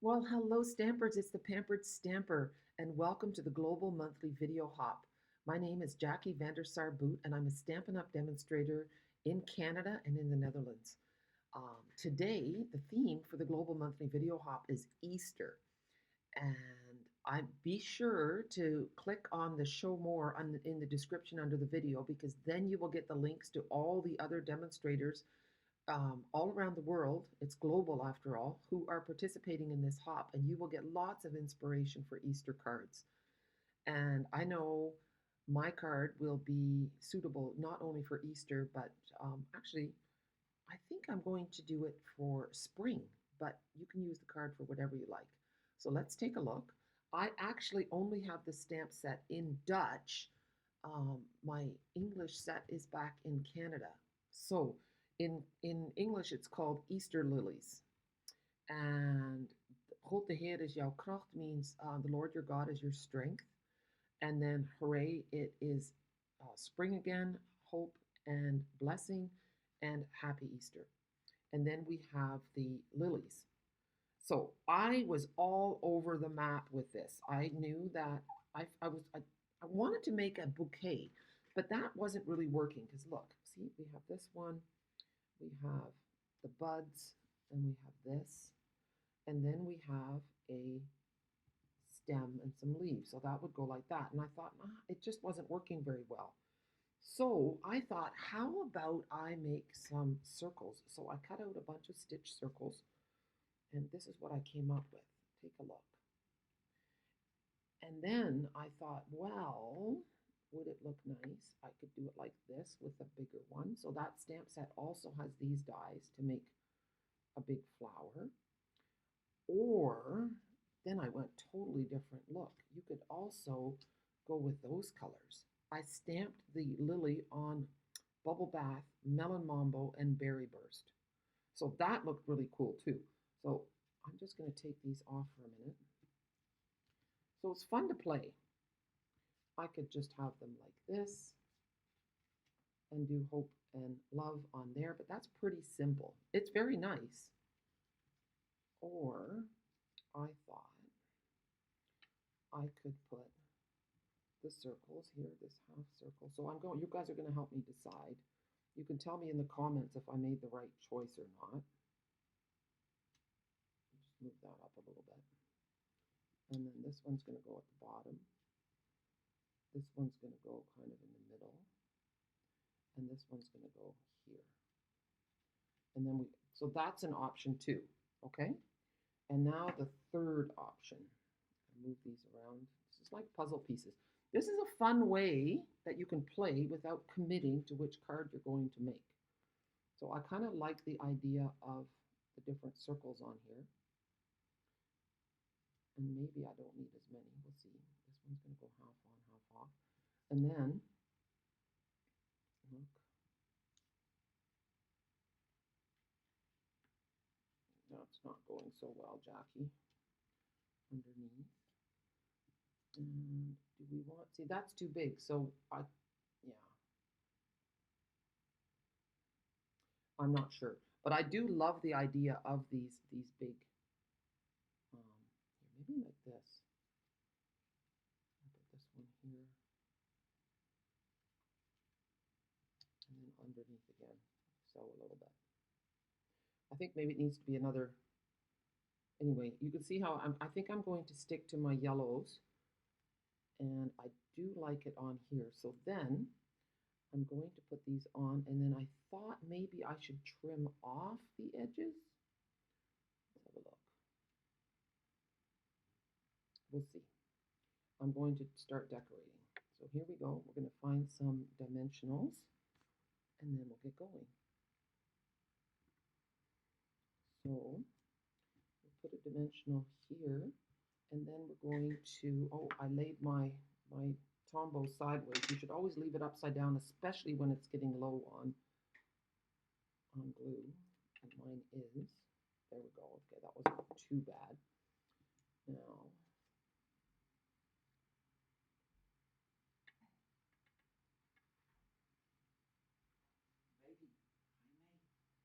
Well, hello, Stampers. It's the Pampered Stamper, and welcome to the Global Monthly Video Hop. My name is Jackie Vandersar Boot, and I'm a Stampin' Up! Demonstrator in Canada and in the Netherlands. Today, the theme for the Global Monthly Video Hop is Easter, and I be sure to click on the show more in the description under the video because then you will get the links to all the other demonstrators all around the world. It's global after all, who are participating in this hop, and you will get lots of inspiration for Easter cards. And I know my card will be suitable not only for Easter, but actually, I think I'm going to do it for spring, but you can use the card for whatever you like. So let's take a look. I actually only have the stamp set in Dutch. My English set is back in Canada. So in English, it's called Easter lilies. And God de Heer is jouw kracht means the Lord your God is your strength. And then hooray, it is spring again, hope and blessing, and happy Easter. And then we have the lilies. So I was all over the map with this. I knew that I wanted to make a bouquet, but that wasn't really working because look, see, we have this one, we have the buds, and we have this, and then we have a stem and some leaves. So that would go like that. And I thought, it just wasn't working very well. So I thought, how about I make some circles? So I cut out a bunch of stitch circles, and this is what I came up with. Take a look. And then I thought, well, would it look nice? I could do it like this with a bigger one. So that stamp set also has these dies to make a big flower. Or then I went totally different look. You could also go with those colors. I stamped the lily on Bubble Bath, Melon Mambo, and Berry Burst. So that looked really cool too. So I'm just going to take these off for a minute. So it's fun to play. I could just have them like this and do hope and love on there, but that's pretty simple. It's very nice. Or I thought I could put the circles here, this half circle. So you guys are going to help me decide. You can tell me in the comments if I made the right choice or not. Just move that up a little bit. And then this one's going to go at the bottom. This one's going to go kind of in the middle. And this one's going to go here. And then so that's an option too, okay? And now the third option. Move these around. This is like puzzle pieces. This is a fun way that you can play without committing to which card you're going to make. So I kind of like the idea of the different circles on here. And maybe I don't need as many. We'll see. This one's going to go half on, half off. And then, look. That's not going so well, Jackie. Underneath. And do we want, see, that's too big. So yeah. I'm not sure. But I do love the idea of these big, maybe like this. I'll put this one here. And then underneath again. So a little bit. I think maybe it needs to be another, anyway, you can see how I think I'm going to stick to my yellows. And I do like it on here. So then I'm going to put these on, and then I thought maybe I should trim off the edges. Let's have a look. We'll see. I'm going to start decorating. So here we go. We're going to find some dimensionals, and then we'll get going. So we'll put a dimensional here, and then we're going to, oh, I laid my Tombow sideways. You should always leave it upside down, especially when it's getting low on glue. And mine is. There we go. Okay, that wasn't too bad. Now,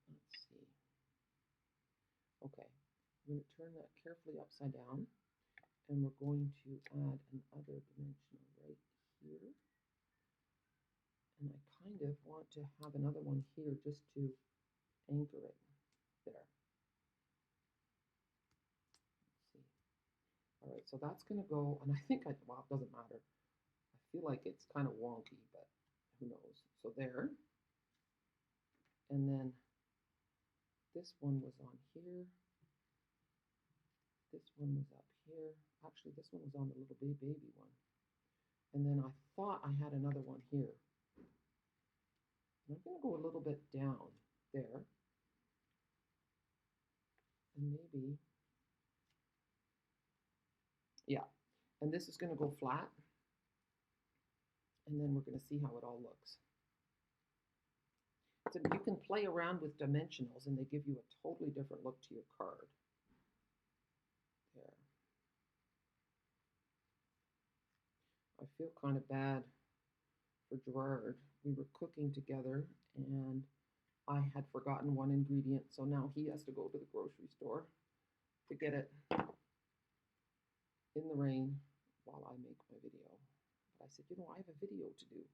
let's see. Okay, I'm going to turn that carefully upside down, and we're going to add another dimensional right here. And I kind of want to have another one here just to anchor it there. Let's see. All right, so that's going to go, and I think well, it doesn't matter. I feel like it's kind of wonky, but who knows. So there. And then this one was on here. This one was up here. Actually, this one was on the little baby one. And then I thought I had another one here. And I'm going to go a little bit down there. And maybe, yeah. And this is going to go flat. And then we're going to see how it all looks. So you can play around with dimensionals and they give you a totally different look to your card. There. I feel kind of bad for Gerard. We were cooking together and I had forgotten one ingredient, so now he has to go to the grocery store to get it in the rain while I make my video. But I said, you know, I have a video to do.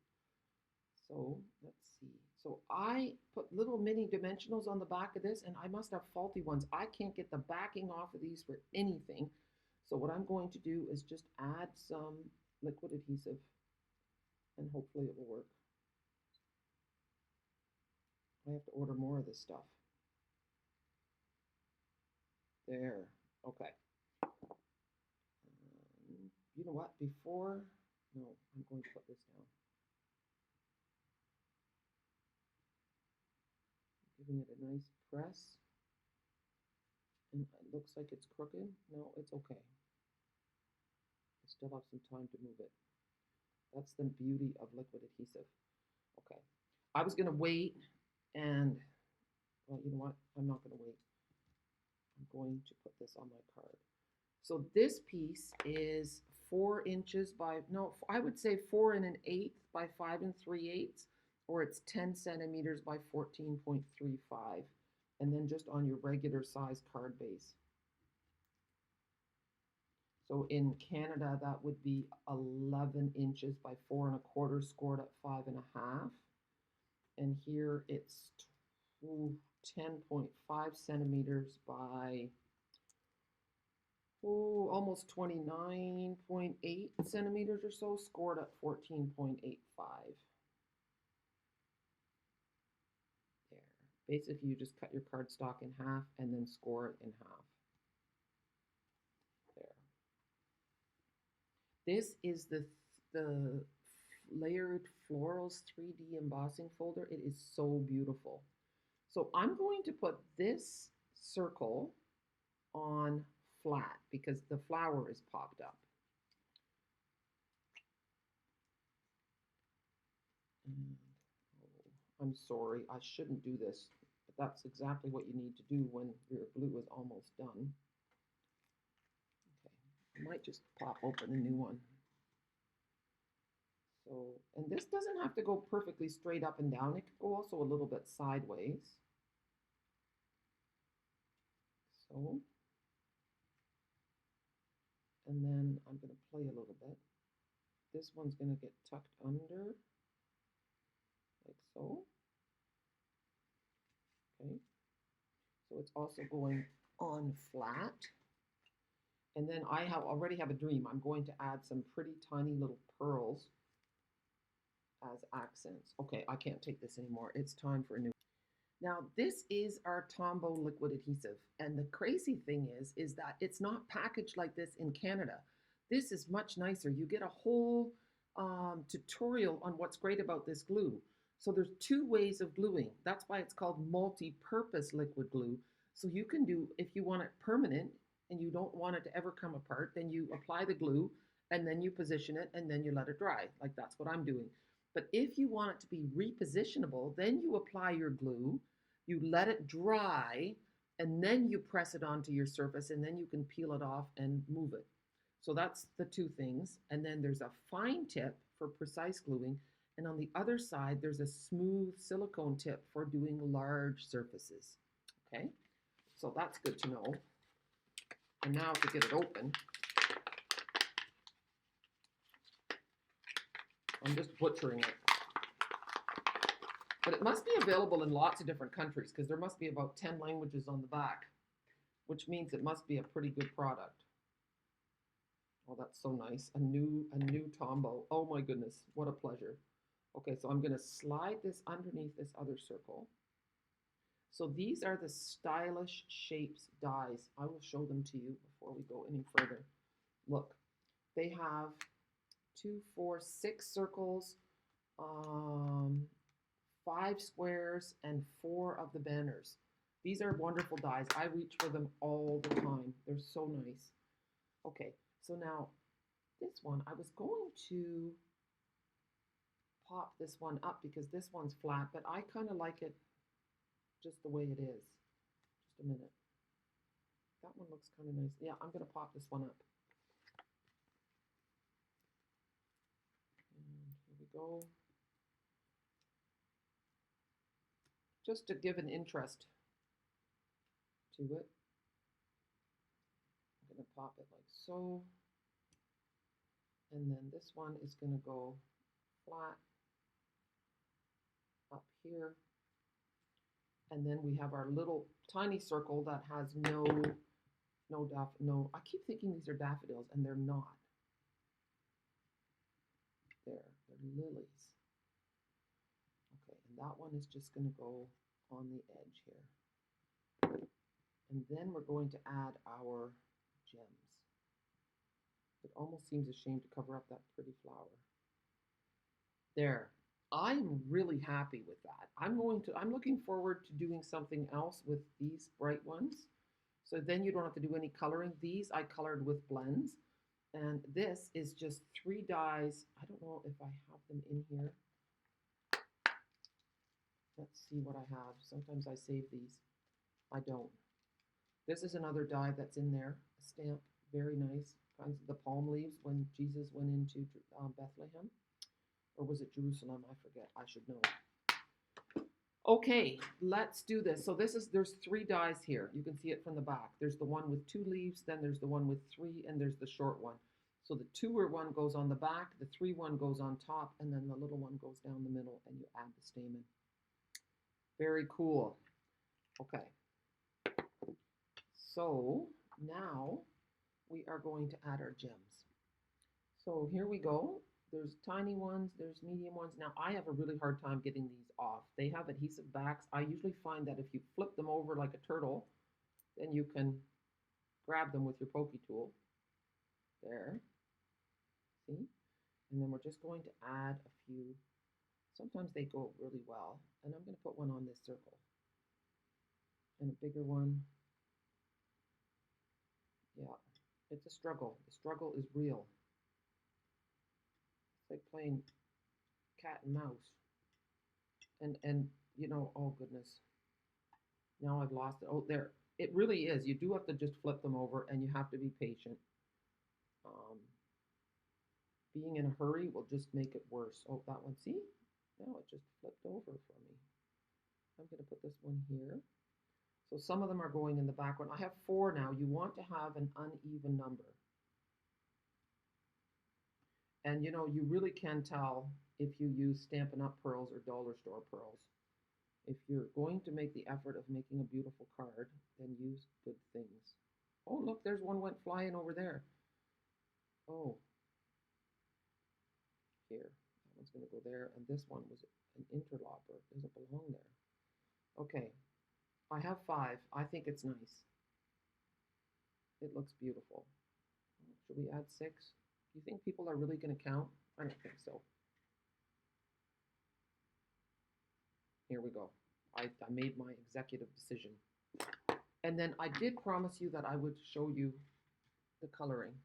So let's see. So I put little mini dimensionals on the back of this, and I must have faulty ones. I can't get the backing off of these for anything. So what I'm going to do is just add some liquid adhesive, and hopefully it will work. I have to order more of this stuff. There. Okay. You know what? No, I'm going to put this down. Giving it a nice press. And it looks like it's crooked. No, it's okay. I still have some time to move it. That's the beauty of liquid adhesive. Okay. I was going to wait and, well, you know what? I'm not going to wait. I'm going to put this on my card. So this piece is 4 inches by, no, I would say 4 1/8 by 5 3/8, or it's 10 centimeters by 14.35. And then just on your regular size card base. So in Canada, that would be 11 inches by 4 1/4, scored at 5 1/2. And here it's 10.5 centimeters by almost 29.8 centimeters or so, scored at 14.85. There. Basically, you just cut your cardstock in half and then score it in half. There. This is the Layered Florals 3D embossing folder. It is so beautiful. So I'm going to put this circle on flat because the flower is popped up. And, I'm sorry, I shouldn't do this, but that's exactly what you need to do when your glue is almost done. Okay, I might just pop open a new one. So, and this doesn't have to go perfectly straight up and down. It can go also a little bit sideways. So, and then I'm going to play a little bit. This one's going to get tucked under, like so. Okay, so it's also going on flat. And then I already have a dream. I'm going to add some pretty tiny little pearls as accents. Okay, I can't take this anymore. It's time for a new. Now, this is our Tombow liquid adhesive. And the crazy thing is that it's not packaged like this in Canada. This is much nicer. You get a whole tutorial on what's great about this glue. So there's 2 ways of gluing. That's why it's called multi-purpose liquid glue. So you can do, if you want it permanent and you don't want it to ever come apart, then you apply the glue and then you position it and then you let it dry. Like that's what I'm doing. But if you want it to be repositionable, then you apply your glue, you let it dry, and then you press it onto your surface, and then you can peel it off and move it. So that's the 2 things. And then there's a fine tip for precise gluing, and on the other side, there's a smooth silicone tip for doing large surfaces. Okay, so that's good to know. And now to get it open, I'm just butchering it. But it must be available in lots of different countries because there must be about 10 languages on the back, which means it must be a pretty good product. Oh, that's so nice. A new Tombow. Oh my goodness, what a pleasure. Okay, so I'm going to slide this underneath this other circle. So these are the stylish shapes dies. I will show them to you before we go any further. Look, they have 2, 4, 6 circles, 5 squares, and 4 of the banners. These are wonderful dies. I reach for them all the time. They're so nice. Okay, so now this one, I was going to pop this one up because this one's flat, but I kind of like it just the way it is. Just a minute. That one looks kind of nice. Yeah, I'm going to pop this one up. And here we go. Just to give an interest to it. I'm going to pop it like so. And then this one is going to go flat up here. And then we have our little tiny circle that has no, I keep thinking these are daffodils, and they're not. They're lilies. Okay, and that one is just going to go on the edge here. And then we're going to add our gems. It almost seems a shame to cover up that pretty flower. There. I'm really happy with that. I'm looking forward to doing something else with these bright ones. So then you don't have to do any coloring. These I colored with blends. And this is just 3 dies. I don't know if I have them in here. Let's see what I have. Sometimes I save these. I don't. This is another die that's in there. A stamp. Very nice. Kinds of the palm leaves when Jesus went into Bethlehem. Or was it Jerusalem? I forget. I should know. Okay, let's do this. So there's 3 dies here. You can see it from the back. There's the one with 2 leaves, then there's the one with 3, and there's the short one. So the 2er one goes on the back, the 3 one goes on top, and then the little one goes down the middle, and you add the stamen. Very cool. Okay. So now we are going to add our gems. So here we go. There's tiny ones, there's medium ones. Now I have a really hard time getting these off. They have adhesive backs. I usually find that if you flip them over like a turtle, then you can grab them with your pokey tool. There. See? And then we're just going to add a few. Sometimes they go really well. And I'm going to put one on this circle. And a bigger one. Yeah, it's a struggle. The struggle is real. Like playing cat and mouse. And you know, oh goodness. Now I've lost it. Oh, there. It really is. You do have to just flip them over and you have to be patient. Being in a hurry will just make it worse. Oh, that one, see? Now it just flipped over for me. I'm going to put this one here. So some of them are going in the background. I have 4 now. You want to have an uneven number. And you know, you really can tell if you use Stampin' Up! Pearls or dollar store pearls. If you're going to make the effort of making a beautiful card, then use good things. Oh, look, there's one went flying over there. Oh. Here. That one's going to go there. And this one was an interloper. It doesn't belong there. Okay. I have 5. I think it's nice. It looks beautiful. Should we add 6? Do you think people are really going to count? I don't think so. Here we go. I made my executive decision. And then I did promise you that I would show you the coloring.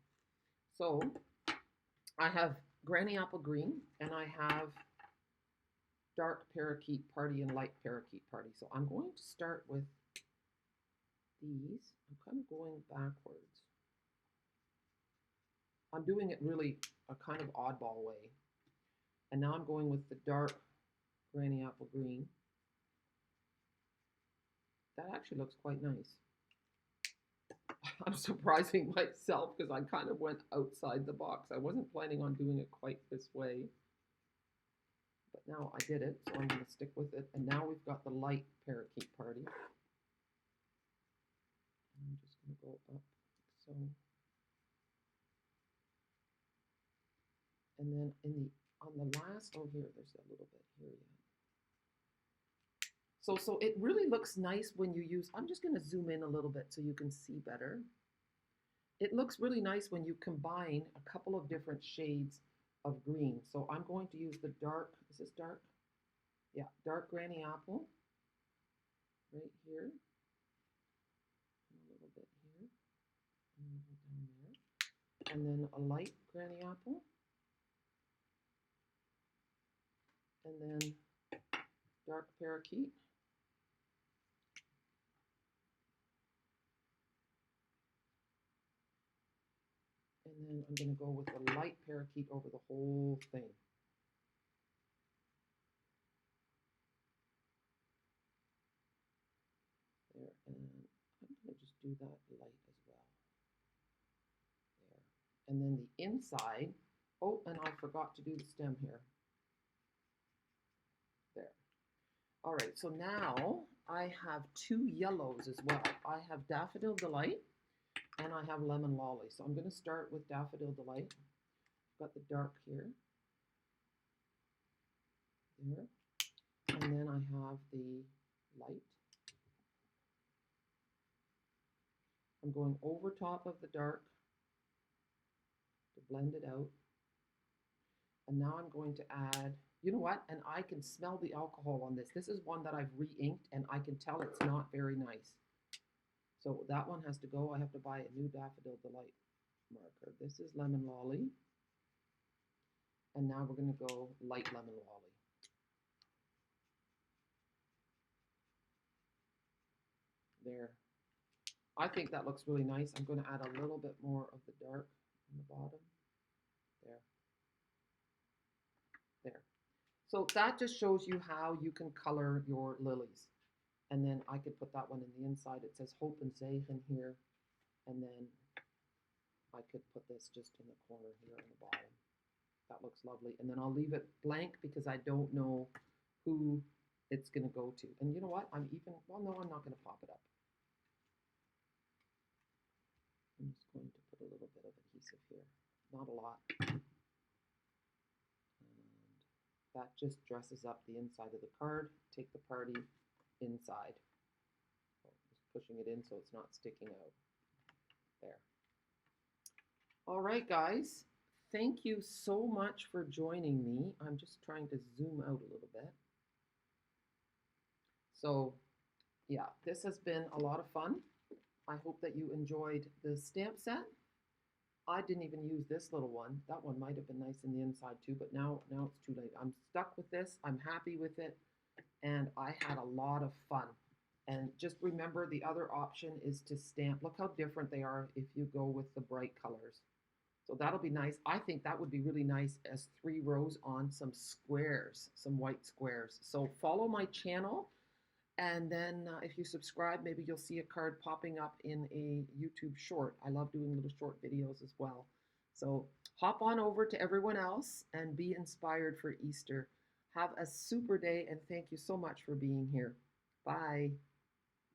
So I have Granny Apple Green and I have Dark Parakeet Party and Light Parakeet Party. So I'm going to start with these. I'm kind of going backwards. I'm doing it really a kind of oddball way. And now I'm going with the dark Granny Apple Green. That actually looks quite nice. I'm surprising myself because I kind of went outside the box. I wasn't planning on doing it quite this way, but now I did it, so I'm going to stick with it. And now we've got the light parakeet party. I'm just going to go up, so, and then on the last, oh here, there's a little bit here, yeah. So it really looks nice when you use, I'm just going to zoom in a little bit so you can see better. It looks really nice when you combine a couple of different shades of green. So I'm going to use the dark, is this dark? Yeah, dark Granny Apple right here, and a little bit here, and a little down there, and then a light Granny Apple, and then dark Parakeet, and then I'm going to go with the light Parakeet over the whole thing. There, and I'm going to just do that light as well. There. And then the inside, oh, and I forgot to do the stem here. There. All right, so now I have two yellows as well. I have Daffodil Delight and I have Lemon Lolly. So I'm going to start with Daffodil Delight. I've got the dark here. There. And then I have the light. I'm going over top of the dark to blend it out. And now I'm going to add, you know what? And I can smell the alcohol on this. This is one that I've re-inked and I can tell it's not very nice. So that one has to go. I have to buy a new Daffodil Delight marker. This is Lemon Lolly. And now we're going to go light Lemon Lolly. There. I think that looks really nice. I'm going to add a little bit more of the dark on the bottom. There. There. So that just shows you how you can color your lilies. And then I could put that one in the inside. It says Hope and Zegen here. And then I could put this just in the corner here on the bottom. That looks lovely. And then I'll leave it blank because I don't know who it's going to go to. And you know what? I'm no, I'm not going to pop it up. I'm just going to put a little bit of adhesive here. Not a lot. And that just dresses up the inside of the card. Take the party inside. So just pushing it in so it's not sticking out. There. All right, guys. Thank you so much for joining me. I'm just trying to zoom out a little bit. So, yeah, this has been a lot of fun. I hope that you enjoyed the stamp set. I didn't even use this little one. That one might have been nice in the inside too, but now it's too late. I'm stuck with this. I'm happy with it, and I had a lot of fun. And just remember, the other option is to stamp. Look how different they are if you go with the bright colors. So that'll be nice. I think that would be really nice as 3 rows on some squares, some white squares. So follow my channel. And then if you subscribe, maybe you'll see a card popping up in a YouTube short. I love doing little short videos as well. So hop on over to everyone else and be inspired for Easter. Have a super day and thank you so much for being here. Bye.